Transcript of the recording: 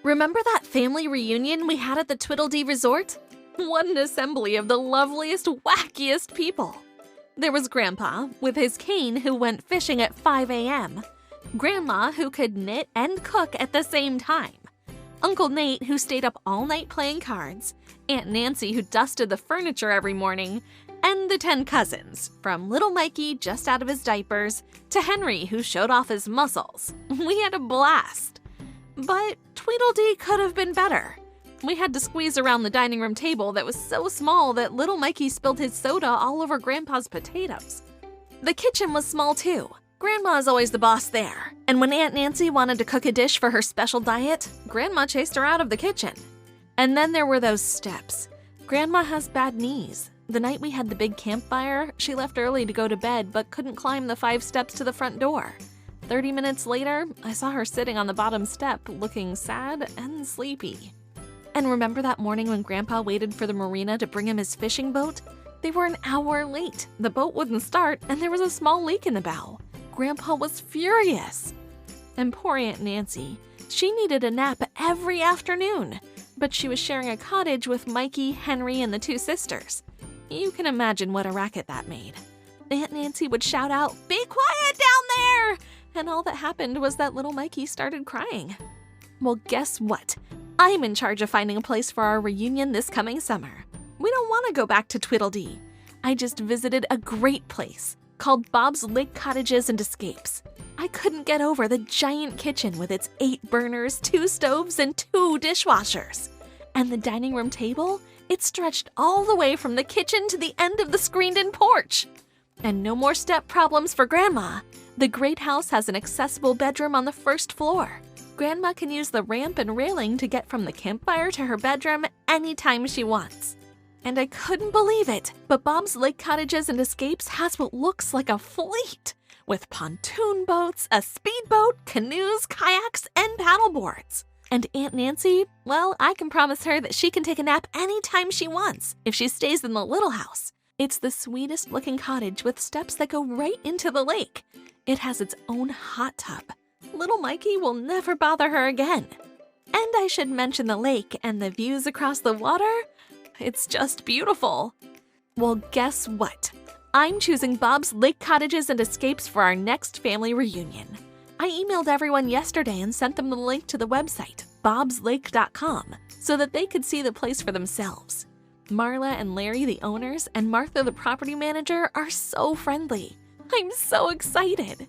Remember that family reunion we had at the Tweedledee Resort? What an assembly of the loveliest, wackiest people. There was Grandpa, with his cane, who went fishing at 5 a.m., Grandma, who could knit and cook at the same time, Uncle Nate, who stayed up all night playing cards, Aunt Nancy, who dusted the furniture every morning, and the 10 cousins, from little Mikey just out of his diapers to Henry, who showed off his muscles. We had a blast. But Tweedledee could have been better. We had to squeeze around the dining room table that was so small that little Mikey spilled his soda all over Grandpa's potatoes. The kitchen was small too. Grandma's always the boss there, and when Aunt Nancy wanted to cook a dish for her special diet, Grandma chased her out of the kitchen. And then there were those steps. Grandma has bad knees. The night we had the big campfire, she left early to go to bed but couldn't climb the 5 steps to the front door. 30 minutes later, I saw her sitting on the bottom step, looking sad and sleepy. And remember that morning when Grandpa waited for the marina to bring him his fishing boat? They were an hour late. The boat wouldn't start, and there was a small leak in the bow. Grandpa was furious. And poor Aunt Nancy. She needed a nap every afternoon, but she was sharing a cottage with Mikey, Henry, and the 2 sisters. You can imagine what a racket that made. Aunt Nancy would shout out, "Be quiet down there!" And all that happened was that little Mikey started crying. Well, guess what? I'm in charge of finding a place for our reunion this coming summer. We don't want to go back to Tweedledee. I just visited a great place called Bobs Lake Cottages Escapes. I couldn't get over the giant kitchen with its 8 burners, 2 stoves, and 2 dishwashers. And the dining room table, it stretched all the way from the kitchen to the end of the screened-in porch. And no more step problems for Grandma. The great house has an accessible bedroom on the 1st floor. Grandma can use the ramp and railing to get from the campfire to her bedroom anytime she wants. And I couldn't believe it, but Bob's Lake Cottages and Escapes has what looks like a fleet, with pontoon boats, a speedboat, canoes, kayaks, and paddleboards. And Aunt Nancy, well, I can promise her that she can take a nap anytime she wants if she stays in the little house. It's the sweetest looking cottage with steps that go right into the lake. It has its own hot tub. Little Mikey will never bother her again. And I should mention the lake and the views across the water. It's just beautiful. Well, guess what? I'm choosing Bob's Lake Cottages and Escapes for our next family reunion. I emailed everyone yesterday and sent them the link to the website, bobslake.com, so that they could see the place for themselves. Marla and Larry, the owners, and Martha, the property manager, are so friendly. I'm so excited.